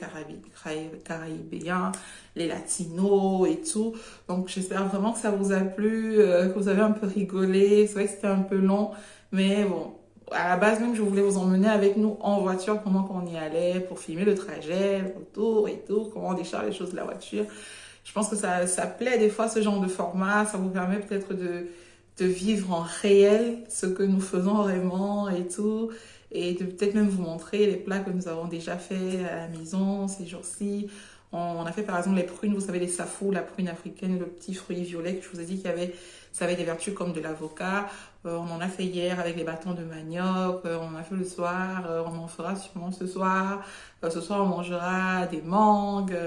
caribéens, les latinos et tout. Donc j'espère vraiment que ça vous a plu, que vous avez un peu rigolé. C'est vrai que c'était un peu long, mais bon, à la base même, je voulais vous emmener avec nous en voiture pendant qu'on y allait pour filmer le trajet, le retour et tout, comment on décharge les choses de la voiture. Je pense que ça plaît des fois ce genre de format, ça vous permet peut-être de vivre en réel ce que nous faisons vraiment et tout, et de peut-être même vous montrer les plats que nous avons déjà fait à la maison ces jours-ci. On a fait par exemple les prunes, vous savez, les safou, la prune africaine, le petit fruit violet que je vous ai dit ça avait des vertus comme de l'avocat. On en a fait hier avec les bâtons de manioc, on en a fait le soir, on en fera sûrement ce soir. Ce soir, on mangera des mangues.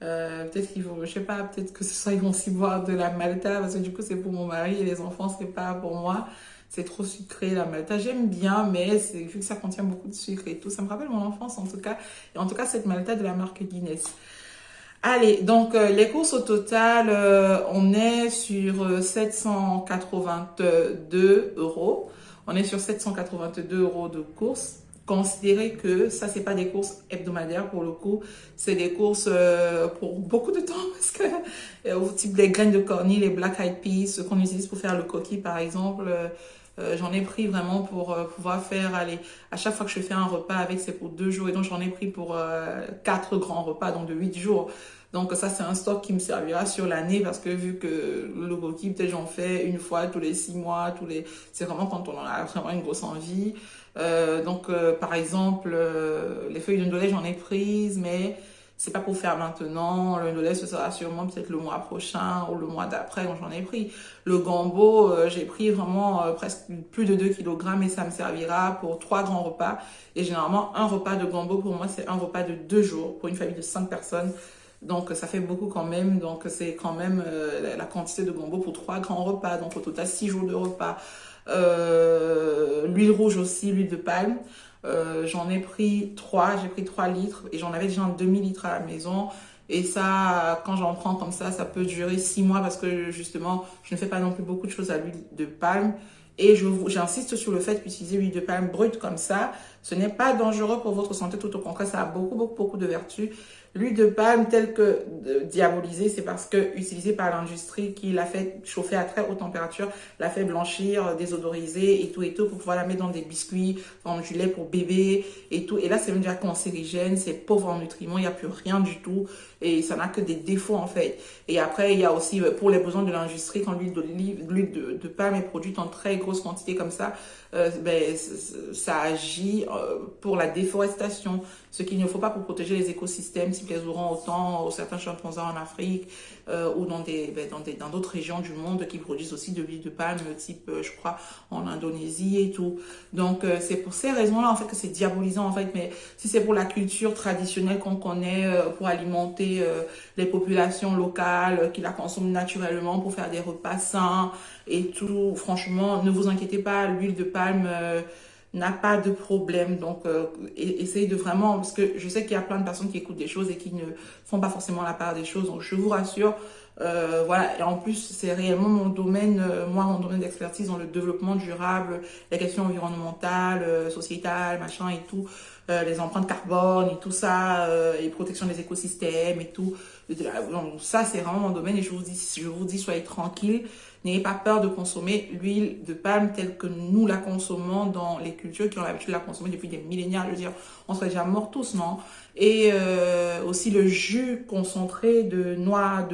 Peut-être qu'ils vont, je sais pas, peut-être que ce soir, ils vont aussi boire de la malta parce que du coup, c'est pour mon mari et les enfants, c'est pas pour moi. C'est trop sucré, la malta. J'aime bien, mais vu que ça contient beaucoup de sucre et tout, ça me rappelle mon enfance en tout cas. Et en tout cas, cette malta de la marque Guinness. Allez, donc les courses au total, on est sur 782 euros. On est sur 782 euros de courses. Considérez que ça, c'est pas des courses hebdomadaires pour le coup, c'est des courses pour beaucoup de temps parce que au type les graines de cornille, les black eyed peas, ce qu'on utilise pour faire le coquille par exemple, j'en ai pris vraiment pour pouvoir faire, allez, à chaque fois que je fais un repas avec, c'est pour 2 jours et donc j'en ai pris pour 4 grands repas, donc de 8 jours. Donc ça, c'est un stock qui me servira sur l'année parce que vu que le coquille, peut-être j'en fais une fois tous les 6 mois, c'est vraiment quand on en a vraiment une grosse envie. Par exemple, les feuilles de ndolé, j'en ai prises, mais c'est pas pour faire maintenant. Le ndolé, ce sera sûrement peut-être le mois prochain ou le mois d'après quand j'en ai pris. Le gombo, j'ai pris vraiment presque plus de 2 kg et ça me servira pour 3 grands repas. Et généralement, un repas de gombo, pour moi, c'est un repas de 2 jours pour une famille de 5 personnes. Donc, ça fait beaucoup quand même. Donc, c'est quand même la quantité de gombo pour 3 grands repas. Donc, au total, 6 jours de repas. L'huile rouge aussi, l'huile de palme. J'en ai pris 3, j'ai pris 3 litres et j'en avais déjà un demi-litre à la maison. Et ça, quand j'en prends comme ça peut durer 6 mois parce que justement, je ne fais pas non plus beaucoup de choses à l'huile de palme. Et j'insiste sur le fait qu'utiliser l'huile de palme brute comme ça, ce n'est pas dangereux pour votre santé, tout au contraire, ça a beaucoup de vertus. L'huile de palme telle que diabolisée, c'est parce que utilisée par l'industrie qui l'a fait chauffer à très haute température, l'a fait blanchir, désodoriser et tout pour pouvoir la mettre dans des biscuits, dans du lait pour bébé et tout. Et là, c'est même déjà cancérigène, c'est pauvre en nutriments, il n'y a plus rien du tout et ça n'a que des défauts en fait. Et après, il y a aussi pour les besoins de l'industrie, quand l'huile de palme est produite en très grosse quantité comme ça, ça agit pour la déforestation, ce qu'il ne faut pas pour protéger les écosystèmes, si les auront autant certains chimpanzés en Afrique ou dans d'autres régions du monde qui produisent aussi de l'huile de palme, type, je crois, en Indonésie et tout. Donc, c'est pour ces raisons-là, en fait, que c'est diabolisant, en fait. Mais si c'est pour la culture traditionnelle qu'on connaît, pour alimenter les populations locales qui la consomment naturellement, pour faire des repas sains et tout, franchement, ne vous inquiétez pas, l'huile de palme n'a pas de problème. Donc, essayez de vraiment, parce que je sais qu'il y a plein de personnes qui écoutent des choses et qui ne font pas forcément la part des choses. Donc, je vous rassure, voilà. Et en plus, c'est réellement mon domaine, moi, mon domaine d'expertise dans le développement durable, les questions environnementales, sociétales, machin et tout, les empreintes carbone et tout ça, et protection des écosystèmes et tout. Donc, ça, c'est vraiment mon domaine et je vous dis, soyez tranquille. N'ayez pas peur de consommer l'huile de palme telle que nous la consommons dans les cultures qui ont l'habitude de la consommer depuis des millénaires. Je veux dire, on serait déjà morts tous, non? Et aussi le jus concentré de noix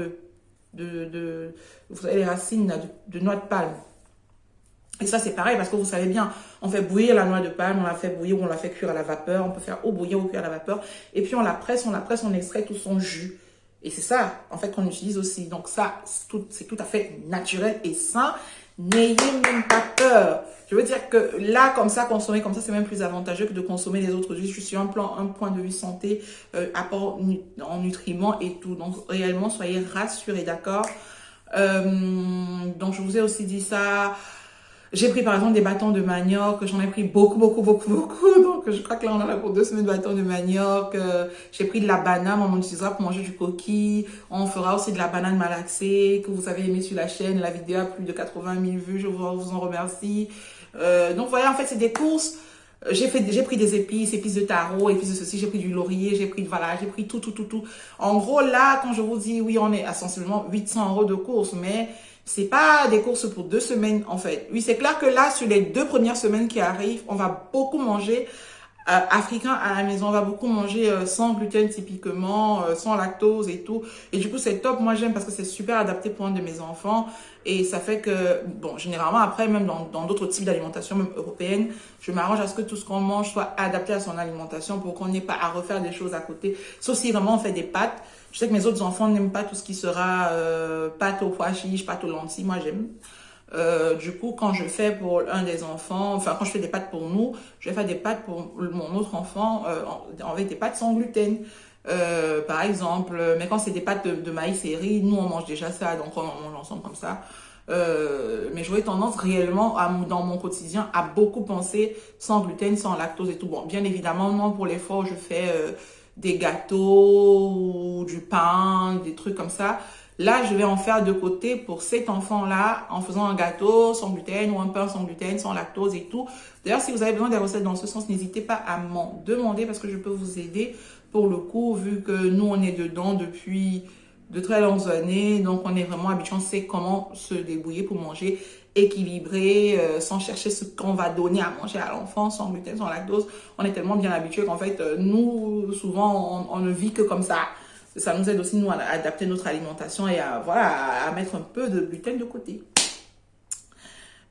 vous savez, les racines de noix de palme. Et ça, c'est pareil parce que vous savez bien, on fait bouillir la noix de palme, on la fait bouillir ou on la fait cuire à la vapeur. On peut faire ou bouillir ou cuire à la vapeur. Et puis, on extrait tout son jus. Et c'est ça, en fait, qu'on utilise aussi. Donc ça, c'est tout à fait naturel et sain. N'ayez même pas peur. Je veux dire que là, comme ça, consommer comme ça, c'est même plus avantageux que de consommer les autres huiles. Je suis sur un point de vue santé, apport en nutriments et tout. Donc, réellement, soyez rassurés, d'accord? Donc, je vous ai aussi dit ça. J'ai pris par exemple des bâtons de manioc, j'en ai pris beaucoup. Donc je crois que là on en a pour 2 semaines de bâtons de manioc. J'ai pris de la banane, on utilisera pour manger du coquille. On fera aussi de la banane malaxée que vous avez aimé sur la chaîne. La vidéo a plus de 80 000 vues, je vous en remercie. Donc voilà, en fait c'est des courses. J'ai pris des épices de taro, épices de ceci, j'ai pris du laurier, j'ai pris tout. En gros, là, quand je vous dis, oui, on est à sensiblement 800 € de courses, mais c'est pas des courses pour 2 semaines, en fait. Oui, c'est clair que là, sur les 2 premières semaines qui arrivent, on va beaucoup manger africain à la maison. On va beaucoup manger sans gluten typiquement, sans lactose et tout. Et du coup, c'est top. Moi, j'aime parce que c'est super adapté pour un de mes enfants. Et ça fait que, bon, généralement, après, même dans d'autres types d'alimentation, même européenne, je m'arrange à ce que tout ce qu'on mange soit adapté à son alimentation pour qu'on n'ait pas à refaire des choses à côté. Sauf si vraiment on fait des pâtes. Je sais que mes autres enfants n'aiment pas tout ce qui sera pâtes aux pois chiches, pâtes aux lentilles. Moi, j'aime. Du coup, quand je fais pour un des enfants, enfin, quand je fais des pâtes pour nous, je vais faire des pâtes pour mon autre enfant avec des pâtes sans gluten. Par exemple, mais quand c'est des pâtes de maïs et riz, nous on mange déjà ça, donc on mange ensemble comme ça. Mais j'aurais tendance réellement dans mon quotidien à beaucoup penser sans gluten, sans lactose et tout. Bon, bien évidemment, non, pour les fois où je fais des gâteaux ou du pain, des trucs comme ça. Là, je vais en faire de côté pour cet enfant-là en faisant un gâteau sans gluten ou un pain sans gluten, sans lactose et tout. D'ailleurs, si vous avez besoin des recettes dans ce sens, n'hésitez pas à m'en demander parce que je peux vous aider pour le coup, vu que nous, on est dedans depuis de très longues années. Donc, on est vraiment habitué, on sait comment se débrouiller pour manger équilibré, sans chercher ce qu'on va donner à manger à l'enfant, sans gluten, sans lactose. On est tellement bien habitué qu'en fait, nous, souvent, on ne vit que comme ça. Ça nous aide aussi, nous, à adapter notre alimentation et à mettre un peu de gluten de côté.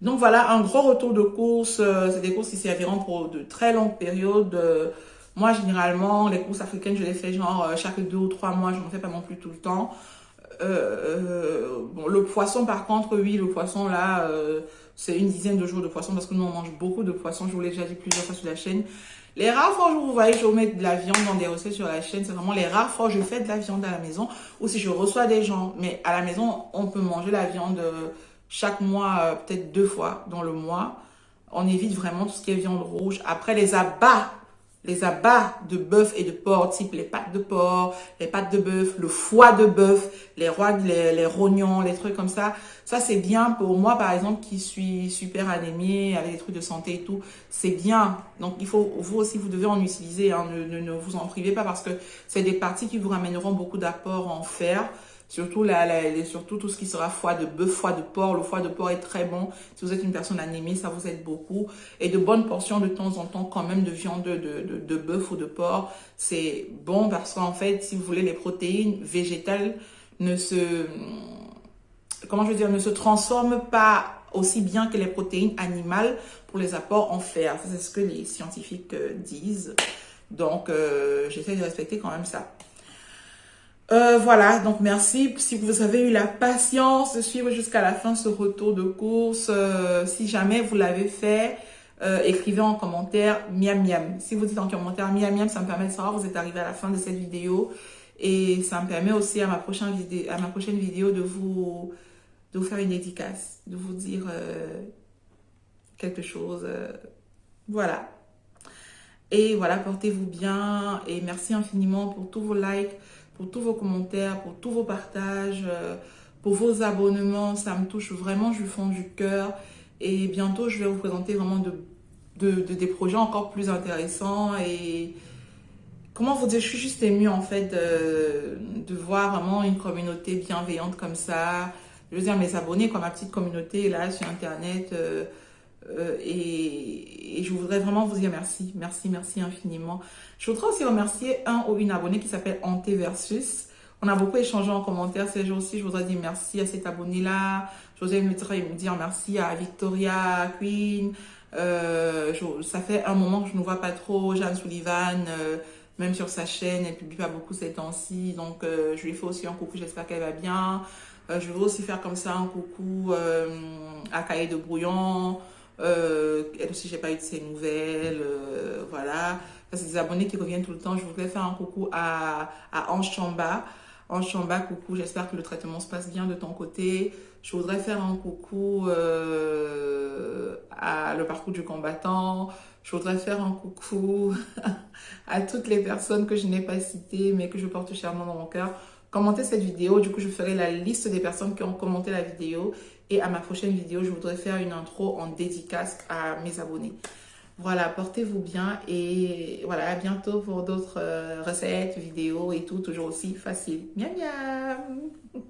Donc voilà, un gros retour de course. C'est des courses qui serviront pour de très longues périodes. Moi, généralement, les courses africaines, je les fais genre chaque 2 ou 3 mois. Je n'en fais pas non plus tout le temps. Bon, le poisson, par contre, oui, le poisson, là, c'est une dizaine de jours de poisson parce que nous, on mange beaucoup de poissons. Je vous l'ai déjà dit plusieurs fois sur la chaîne. Les rares fois où vous voyez, je vous mets de la viande dans des recettes sur la chaîne. C'est vraiment les rares fois où je fais de la viande à la maison ou si je reçois des gens. Mais à la maison, on peut manger la viande chaque mois, peut-être 2 fois dans le mois. On évite vraiment tout ce qui est viande rouge. Après, les abats, les abats de bœuf et de porc, type les pattes de porc, les pattes de bœuf, le foie de bœuf, les rognons, les trucs comme ça. Ça, c'est bien pour moi, par exemple, qui suis super anémie, avec des trucs de santé et tout. C'est bien. Donc, il faut, vous aussi, vous devez en utiliser. Hein. Ne vous en privez pas parce que c'est des parties qui vous ramèneront beaucoup d'apports en fer. Surtout, surtout tout ce qui sera foie de bœuf, foie de porc. Le foie de porc est très bon. Si vous êtes une personne anémie, ça vous aide beaucoup. Et de bonnes portions de temps en temps quand même de viande de bœuf ou de porc. C'est bon parce qu'en fait, si vous voulez, les protéines végétales ne se, comment je veux dire, ne se transforment pas aussi bien que les protéines animales pour les apports en fer. C'est ce que les scientifiques disent. Donc, j'essaie de respecter quand même ça. Voilà, donc merci si vous avez eu la patience de suivre jusqu'à la fin ce retour de course. Si jamais vous l'avez fait, écrivez en commentaire miam miam. Si vous dites en commentaire miam miam, ça me permet de savoir que vous êtes arrivé à la fin de cette vidéo. Et ça me permet aussi à ma prochaine vidéo de vous faire une dédicace, de vous dire quelque chose. Voilà. Et voilà, portez-vous bien et merci infiniment pour tous vos likes, pour tous vos commentaires, pour tous vos partages, pour vos abonnements. Ça me touche vraiment du fond du cœur. Et bientôt, je vais vous présenter vraiment des projets encore plus intéressants. Et comment vous dire, je suis juste émue en fait de voir vraiment une communauté bienveillante comme ça. Je veux dire, mes abonnés, quoi, ma petite communauté là sur Internet. Et je voudrais vraiment vous dire merci, merci, merci infiniment. Je voudrais aussi remercier un ou une abonnée qui s'appelle Anté Versus. On a beaucoup échangé en commentaire ces jours-ci. Je voudrais dire merci à cet abonné-là. Je voudrais me dire merci à Victoria Queen. Ça fait un moment que je ne vois pas trop Jeanne Sullivan. Même sur sa chaîne, elle publie pas beaucoup ces temps-ci. Donc, je lui fais aussi un coucou. J'espère qu'elle va bien. Je veux aussi faire comme ça un coucou à Cahier de Brouillon. Elle aussi, j'ai pas eu de ses nouvelles. Voilà. Ça, c'est des abonnés qui reviennent tout le temps. Je voudrais faire un coucou à Ange Chamba. Ange Chamba, coucou. J'espère que le traitement se passe bien de ton côté. Je voudrais faire un coucou à le parcours du combattant. Je voudrais faire un coucou à toutes les personnes que je n'ai pas citées, mais que je porte chèrement dans mon cœur. Commentez cette vidéo. Du coup, je ferai la liste des personnes qui ont commenté la vidéo. Et à ma prochaine vidéo, je voudrais faire une intro en dédicace à mes abonnés. Voilà, portez-vous bien et voilà, à bientôt pour d'autres recettes, vidéos et tout, toujours aussi facile. Miam miam!